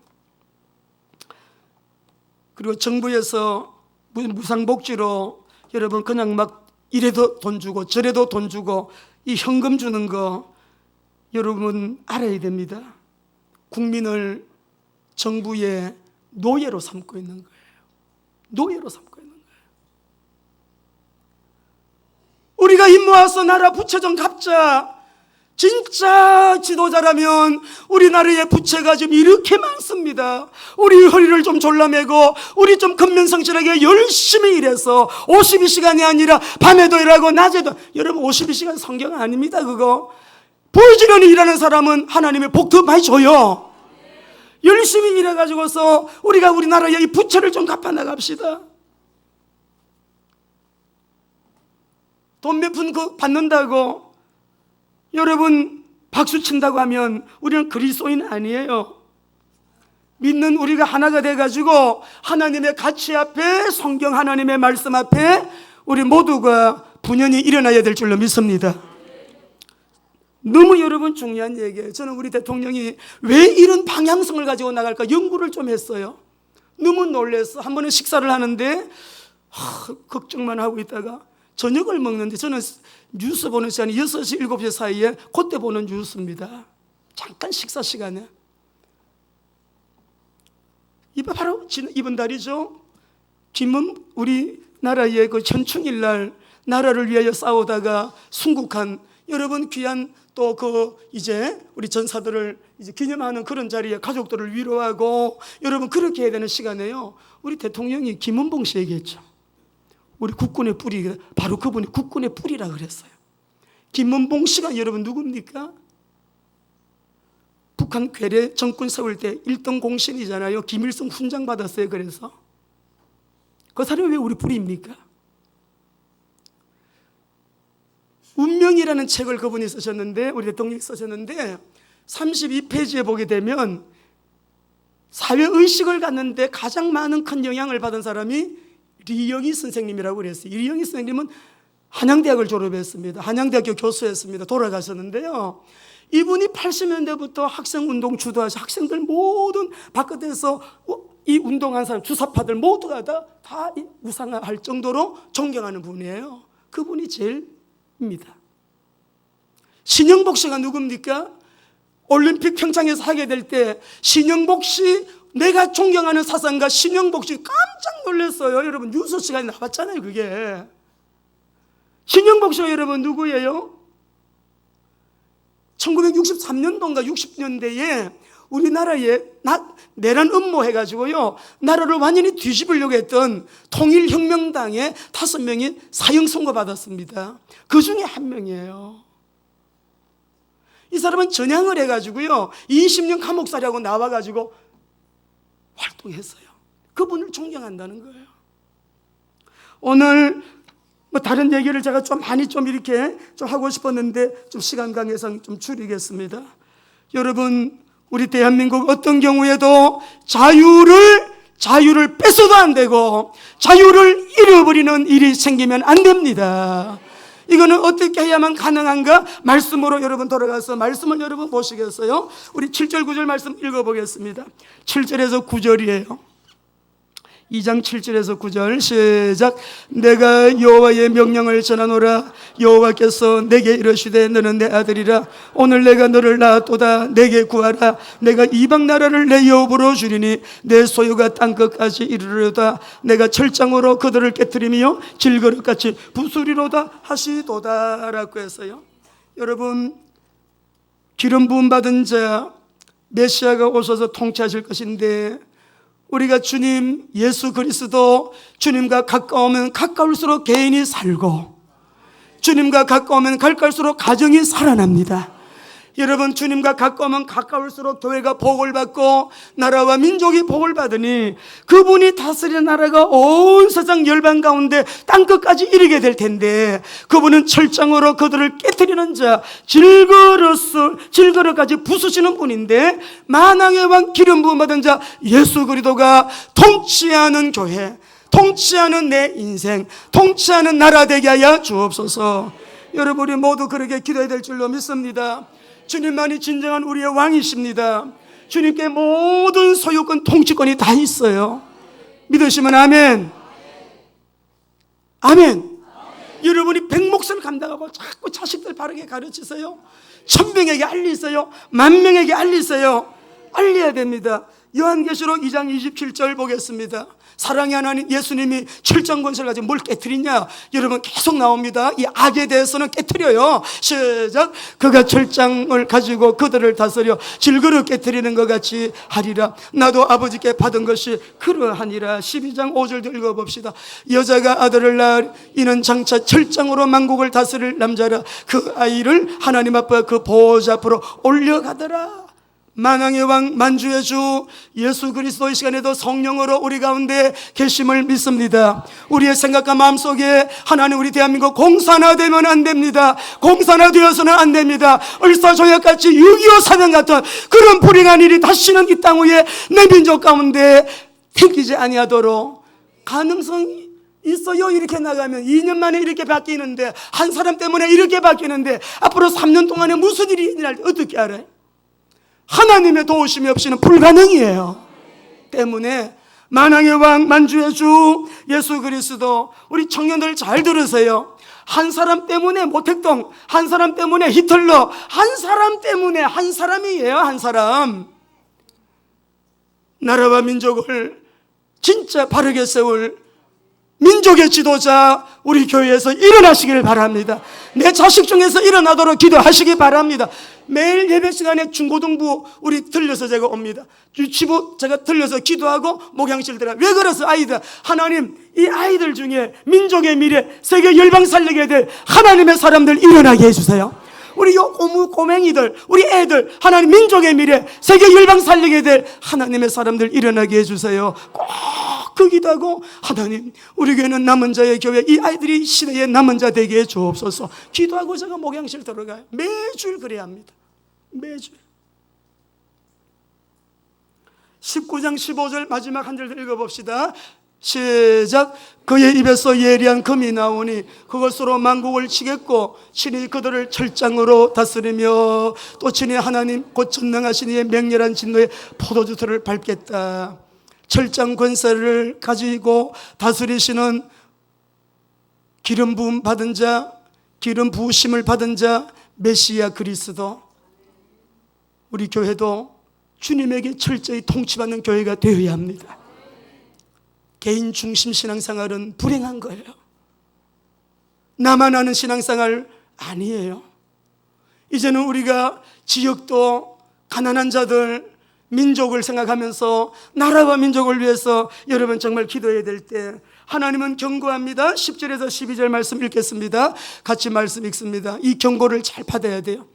그리고 정부에서 무상복지로 여러분 그냥 막 이래도 돈 주고 저래도 돈 주고 이 현금 주는 거 여러분 알아야 됩니다. 국민을 정부의 노예로 삼고 있는 거예요. 노예로 삼고 있는 거예요. 우리가 입 모아서 나라 부채 좀 갚자. 진짜 지도자라면 우리나라의 부채가 지금 이렇게 많습니다. 우리 허리를 좀 졸라매고 우리 좀 근면성실하게 열심히 일해서 52시간이 아니라 밤에도 일하고 낮에도. 여러분 52시간 성경 아닙니다. 그거 부지런히 일하는 사람은 하나님의 복 더 많이 줘요. 열심히 일해가지고서 우리가 우리나라의 이 부채를 좀 갚아나갑시다. 돈 몇 푼 받는다고 여러분 박수 친다고 하면 우리는 그리스도인 아니에요. 믿는 우리가 하나가 돼가지고 하나님의 가치 앞에 성경 하나님의 말씀 앞에 우리 모두가 분연히 일어나야 될 줄로 믿습니다. 너무 여러분 중요한 얘기예요. 저는 우리 대통령이 왜 이런 방향성을 가지고 나갈까 연구를 좀 했어요. 너무 놀랐어. 한 번은 식사를 하는데 걱정만 하고 있다가 저녁을 먹는데 저는 뉴스 보는 시간이 6시, 7시 사이에 그때 보는 뉴스입니다. 잠깐 식사 시간에. 이번 바로 이번 달이죠. 우리나라의 그 천충일 날 나라를 위하여 싸우다가 순국한 여러분 귀한 또 그 이제 우리 전사들을 이제 기념하는 그런 자리에 가족들을 위로하고 여러분 그렇게 해야 되는 시간에요. 우리 대통령이 김은봉 씨 얘기했죠. 우리 국군의 뿌리, 바로 그분이 국군의 뿌리라 그랬어요. 김은봉 씨가 여러분 누굽니까? 북한 괴뢰 정권 세울 때 1등 공신이잖아요. 김일성 훈장 받았어요. 그래서 그 사람이 왜 우리 뿌리입니까? 운명이라는 책을 그분이 쓰셨는데 우리 대통령이 쓰셨는데 32페이지에 보게 되면 사회의식을 갖는데 가장 많은 큰 영향을 받은 사람이 리영희 선생님이라고 그랬어요. 리영희 선생님은 한양대학을 졸업했습니다. 한양대학교 교수였습니다. 돌아가셨는데요. 이분이 80년대부터 학생운동 주도하셔 학생들 모든 바깥에서 이 운동한 사람 주사파들 모두가 다 우상할 정도로 존경하는 분이에요. 그분이 제일입니다. 신영복 씨가 누굽니까? 올림픽 평창에서 하게 될 때 신영복 씨 내가 존경하는 사상가 신영복 씨 깜짝 놀랐어요. 여러분 뉴스 시간에 나왔잖아요. 그게 신영복 씨가 여러분 누구예요? 1963년도인가 60년대에 우리나라에 내란 음모해가지고요 나라를 완전히 뒤집으려고 했던 통일혁명당의 5명이 사형 선고 받았습니다. 그 중에 한 명이에요. 이 사람은 전향을 해가지고요 20년 감옥살이하고 나와가지고 활동했어요. 그분을 존경한다는 거예요. 오늘 뭐 다른 얘기를 제가 좀 많이 좀 이렇게 좀 하고 싶었는데 좀 시간 관계상 좀 줄이겠습니다. 여러분, 우리 대한민국 어떤 경우에도 자유를 뺏어도 안 되고 자유를 잃어버리는 일이 생기면 안 됩니다. 이거는 어떻게 해야만 가능한가? 말씀으로 여러분 돌아가서 말씀을 여러분 보시겠어요? 우리 7절 9절 말씀 읽어보겠습니다. 7절에서 9절이에요 2장 7절에서 9절 시작. 내가 여호와의 명령을 전하노라. 여호와께서 내게 이르시되 너는 내 아들이라. 오늘 내가 너를 낳았도다. 내게 구하라. 내가 이방 나라를 내 여업으로 주리니 내 소유가 땅끝까지 이르르다. 내가 철장으로 그들을 깨뜨리며 질그릇같이 부수리로다 하시도다 라고 했어요. 여러분, 기름 부음 받은 자 메시아가 오셔서 통치하실 것인데 우리가 주님 예수 그리스도 주님과 가까우면 가까울수록 개인이 살고 주님과 가까우면 가까울수록 가정이 살아납니다. 여러분, 주님과 가까우면 가까울수록 교회가 복을 받고 나라와 민족이 복을 받으니 그분이 다스리는 나라가 온 세상 열방 가운데 땅끝까지 이르게 될 텐데 그분은 철장으로 그들을 깨뜨리는 자 질그릇까지 부수시는 분인데 만왕의 왕 기름 부음 받은 자 예수 그리스도가 통치하는 교회, 통치하는 내 인생, 통치하는 나라 되게 하여 주옵소서. 여러분, 우리 모두 그렇게 기도해야 될 줄로 믿습니다. 주님만이 진정한 우리의 왕이십니다. 주님께 모든 소유권, 통치권이 다 있어요. 믿으시면 아멘. 아멘. 여러분이 백목을 감당하고 자꾸 자식들 바르게 가르치세요. 1000명에게 알리세요. 10,000명에게 알리세요. 알려야 됩니다. 요한계시록 2장 27절 보겠습니다. 사랑의 하나님 예수님이 철장 권세를 가지고 뭘 깨뜨리냐? 여러분, 계속 나옵니다. 이 악에 대해서는 깨뜨려요. 시작. 그가 철장을 가지고 그들을 다스려 질그릇 깨뜨리는 것 같이 하리라. 나도 아버지께 받은 것이 그러하니라. 12장 5절도 읽어봅시다. 여자가 아들을 낳을 이는 장차 철장으로 만국을 다스릴 남자라. 그 아이를 하나님 아빠 그 보호자 앞으로 올려가더라. 만왕의 왕 만주의 주 예수 그리스도 이 시간에도 성령으로 우리 가운데 계심을 믿습니다. 우리의 생각과 마음속에 하나님 우리 대한민국 공산화되면 안 됩니다. 공산화되어서는 안 됩니다. 을사조약같이 6.25 사명 같은 그런 불행한 일이 다시는 이 땅 위에 내 민족 가운데 생기지 아니하도록 가능성이 있어요. 이렇게 나가면 2년 만에 이렇게 바뀌는데, 한 사람 때문에 이렇게 바뀌는데 앞으로 3년 동안에 무슨 일이 일어날지 어떻게 알아요? 하나님의 도우심이 없이는 불가능이에요. 때문에 만왕의 왕 만주의 주 예수 그리스도, 우리 청년들 잘 들으세요. 한 사람 때문에 모택동, 한 사람 때문에 히틀러, 한 사람 때문에, 한 사람이에요. 한 사람. 나라와 민족을 진짜 바르게 세울 민족의 지도자 우리 교회에서 일어나시기를 바랍니다. 내 자식 중에서 일어나도록 기도하시기 바랍니다. 매일 예배 시간에 중고등부 우리 들려서 제가 옵니다. 유치부 제가 들려서 기도하고 목양실 들어가. 왜 그래서 아이들, 하나님 이 아이들 중에 민족의 미래, 세계 열방 살리게 될 하나님의 사람들 일어나게 해주세요. 우리 요 꼬맹이들, 우리 애들, 하나님 민족의 미래, 세계 열방 살리게 될 하나님의 사람들 일어나게 해주세요. 꼭 그 기도하고, 하나님 우리 교회는 남은 자의 교회, 이 아이들이 시대의 남은 자 되게 해 주옵소서. 기도하고 제가 목양실 들어가요. 매주 그래야 합니다. 매주. 19장 15절 마지막 한 절 읽어봅시다. 시작. 그의 입에서 예리한 금이 나오니 그것으로 만국을 치겠고 친히 그들을 철장으로 다스리며 또 친히 하나님 곧 전능하신 이의 맹렬한 진노의 포도주들을 밟겠다. 철장 권세를 가지고 다스리시는 기름 부음 받은 자, 기름 부으심을 받은 자 메시아 그리스도, 우리 교회도 주님에게 철저히 통치받는 교회가 되어야 합니다. 개인 중심 신앙생활은 불행한 거예요. 나만 아는 신앙생활 아니에요. 이제는 우리가 지역도 가난한 자들, 민족을 생각하면서 나라와 민족을 위해서 여러분 정말 기도해야 될 때 하나님은 경고합니다. 10절에서 12절 말씀 읽겠습니다. 같이 말씀 읽습니다. 이 경고를 잘 받아야 돼요.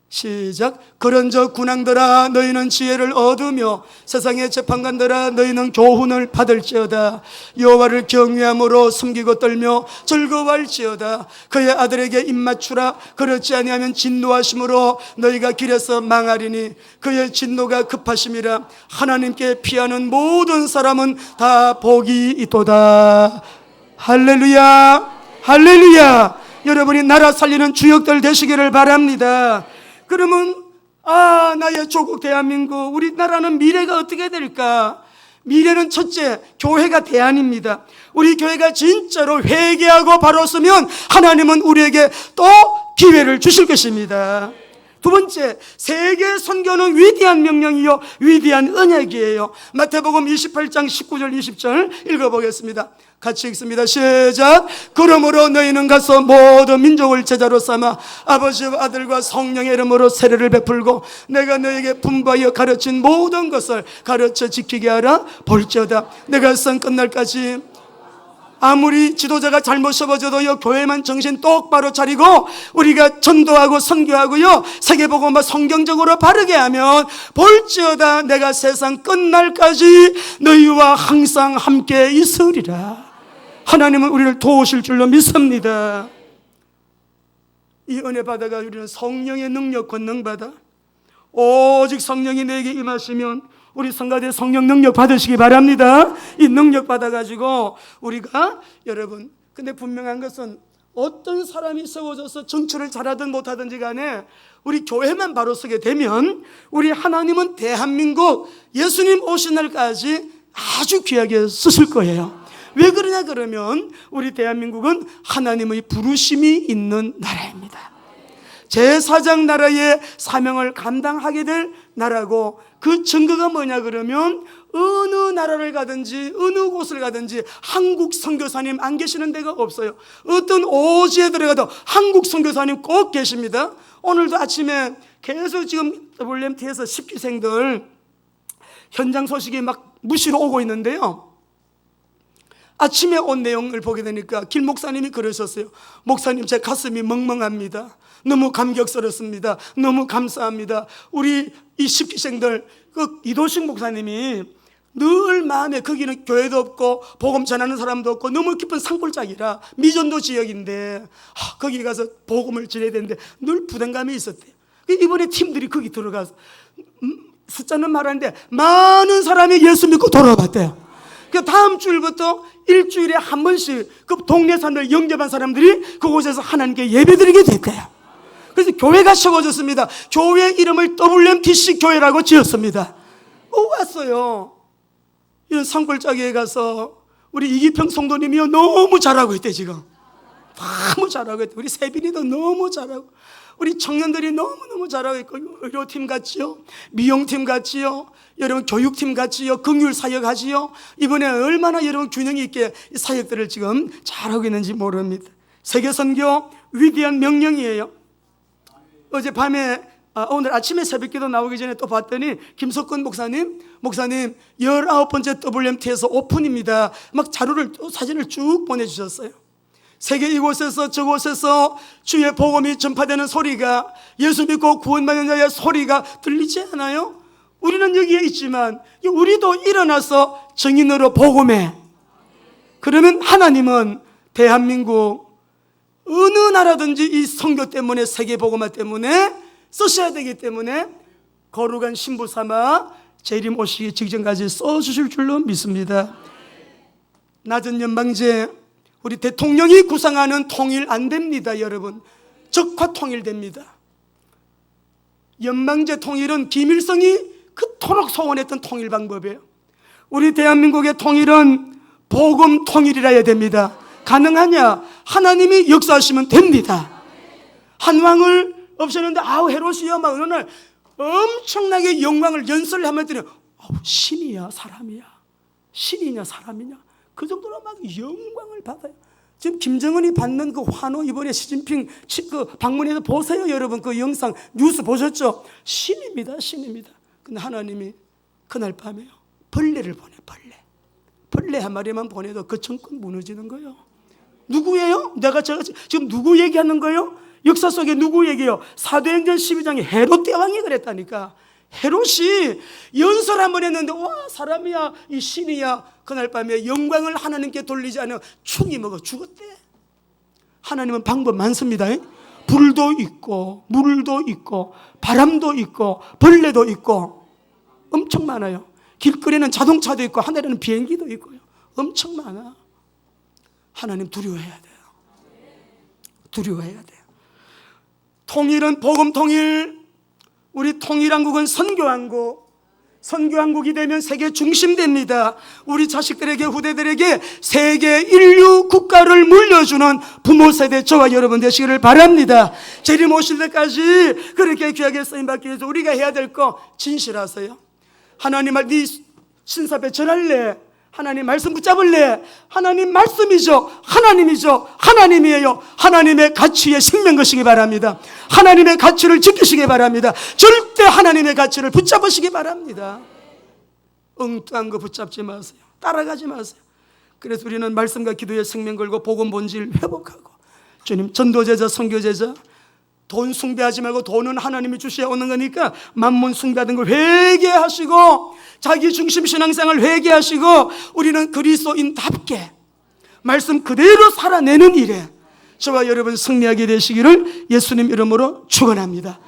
시작. 그런즉 군왕들아 너희는 지혜를 얻으며 세상의 재판관들아 너희는 교훈을 받을지어다. 여호와를 경외함으로 숨기고 떨며 즐거워할지어다. 그의 아들에게 입맞추라. 그렇지 아니하면 진노하심으로 너희가 길에서 망하리니 그의 진노가 급하심이라. 하나님께 피하는 모든 사람은 다 복이 있도다. 할렐루야, 할렐루야. 여러분이 나라 살리는 주역들 되시기를 바랍니다. 그러면 나의 조국 대한민국, 우리나라는 미래가 어떻게 될까? 미래는 첫째, 교회가 대안입니다. 우리 교회가 진짜로 회개하고 바로 서면 하나님은 우리에게 또 기회를 주실 것입니다. 두 번째, 세계 선교는 위대한 명령이요 위대한 언약이에요. 마태복음 28장 19절 20절 읽어보겠습니다. 같이 읽습니다. 시작. 그러므로 너희는 가서 모든 민족을 제자로 삼아 아버지와 아들과 성령의 이름으로 세례를 베풀고 내가 너희에게 분부하여 가르친 모든 것을 가르쳐 지키게 하라. 볼지어다 내가 선 끝날까지. 아무리 지도자가 잘못 세워져도요, 교회만 정신 똑바로 차리고 우리가 전도하고 선교하고요, 세계복음화 성경적으로 바르게 하면 볼지어다 내가 세상 끝날까지 너희와 항상 함께 있으리라. 하나님은 우리를 도우실 줄로 믿습니다. 이 은혜 받아가 우리는 성령의 능력 권능 받아 오직 성령이 내게 임하시면 우리 성가대 성령 능력 받으시기 바랍니다. 이 능력 받아가지고 우리가 여러분, 근데 분명한 것은 어떤 사람이 세워져서 정치를 잘하든 못하든지 간에 우리 교회만 바로 서게 되면 우리 하나님은 대한민국 예수님 오신 날까지 아주 귀하게 쓰실 거예요. 왜 그러냐 그러면 우리 대한민국은 하나님의 부르심이 있는 나라입니다. 제4장 나라의 사명을 감당하게 될 나라고, 그 증거가 뭐냐 그러면 어느 나라를 가든지 어느 곳을 가든지 한국 선교사님 안 계시는 데가 없어요. 어떤 오지에 들어가도 한국 선교사님 꼭 계십니다. 오늘도 아침에 계속 지금 WMT에서 10기생들 현장 소식이 막 무시로 오고 있는데요, 아침에 온 내용을 보게 되니까 길 목사님이 그러셨어요. 목사님, 제 가슴이 멍멍합니다. 너무 감격스럽습니다. 너무 감사합니다. 우리 이 10기생들, 그 이도식 목사님이 늘 마음에, 거기는 교회도 없고 복음 전하는 사람도 없고 너무 깊은 산골짜기라 미전도 지역인데 거기 가서 복음을 전해야 되는데 늘 부담감이 있었대요. 이번에 팀들이 거기 들어가서 숫자는 말하는데 많은 사람이 예수 믿고 돌아갔대요. 그 다음 주일부터 일주일에 한 번씩 그 동네 사람들 영접한 사람들이 그곳에서 하나님께 예배드리게 됐대요. 그래서 교회가 세워졌습니다. 교회 이름을 WMTC 교회라고 지었습니다. 왔어요. 이런 산골짜기에 가서 우리 이기평 성도님이요 너무 잘하고 있대. 지금 너무 잘하고 있대. 우리 세빈이도 너무 잘하고, 우리 청년들이 너무너무 잘하고 있고, 의료팀 같지요, 미용팀 같지요, 여러분 교육팀 같지요, 긍휼사역 하지요. 이번에 얼마나 여러분 균형 있게 이 사역들을 지금 잘하고 있는지 모릅니다. 세계선교 위대한 명령이에요. 어젯밤에 오늘 아침에 새벽기도 나오기 전에 또 봤더니 김석근 목사님 19번째 WMT에서 오픈입니다. 막 자료를, 사진을 쭉 보내주셨어요. 세계 이곳에서 저곳에서 주의 복음이 전파되는 소리가, 예수 믿고 구원받는 자의 소리가 들리지 않아요? 우리는 여기에 있지만 우리도 일어나서 증인으로 복음해. 그러면 하나님은 대한민국 어느 나라든지 이 선교 때문에, 세계 복음화 때문에 쓰셔야 되기 때문에 거룩한 신부 삼아 재림 오시기 직전까지 써주실 줄로 믿습니다. 낮은 연방제, 우리 대통령이 구상하는 통일 안 됩니다. 여러분, 적화 통일됩니다. 연방제 통일은 김일성이 그토록 소원했던 통일 방법이에요. 우리 대한민국의 통일은 복음 통일이라 해야 됩니다. 가능하냐? 하나님이 역사하시면 됩니다. 한 왕을 없애는데 헤롯이요 막 어느 날 엄청나게 영광을 연설을 하면 신이야 사람이야, 신이냐 사람이냐, 그 정도로 막 영광을 받아요. 지금 김정은이 받는 그 환호, 이번에 시진핑 그 방문해서 보세요. 여러분 그 영상 뉴스 보셨죠? 신입니다, 신입니다. 근데 하나님이 그날 밤에요 벌레를 보내. 벌레 한 마리만 보내도 그 정권 무너지는 거예요. 누구예요? 제가 지금 누구 얘기하는 거예요? 역사 속에 누구 얘기예요? 사도행전 12장에 헤롯 대왕이 그랬다니까. 헤롯이 연설 한번 했는데 와, 사람이야, 이 신이야. 그날 밤에 영광을 하나님께 돌리지 않으면 충이 먹어 죽었대. 하나님은 방법 많습니다. 불도 있고 물도 있고 바람도 있고 벌레도 있고 엄청 많아요. 길거리에는 자동차도 있고 하늘에는 비행기도 있고요. 엄청 많아. 하나님 두려워해야 돼요. 두려워해야 돼요. 통일은 복음 통일. 우리 통일한국은 선교한국. 선교한국이 되면 세계 중심됩니다. 우리 자식들에게, 후대들에게 세계 인류 국가를 물려주는 부모 세대 저와 여러분 되시기를 바랍니다. 재림 오실 때까지 그렇게 귀하게 쓰임받기 위해서 우리가 해야 될 거 진실하세요. 하나님 말, 네 신사배 전할래? 하나님 말씀 붙잡을래? 하나님 말씀이죠. 하나님이죠. 하나님이에요. 하나님의 가치에 생명 것이기 바랍니다. 하나님의 가치를 지키시기 바랍니다. 절대 하나님의 가치를 붙잡으시기 바랍니다. 엉뚱한 거 붙잡지 마세요. 따라가지 마세요. 그래서 우리는 말씀과 기도에 생명 걸고 복음 본질 회복하고, 주님 전도제자 선교제자 돈 숭배하지 말고, 돈은 하나님이 주셔야 오는 거니까 만문 숭배하던 걸 회개하시고 자기 중심 신앙생활을 회개하시고 우리는 그리스도인답게 말씀 그대로 살아내는 일에 저와 여러분 승리하게 되시기를 예수님 이름으로 축원합니다.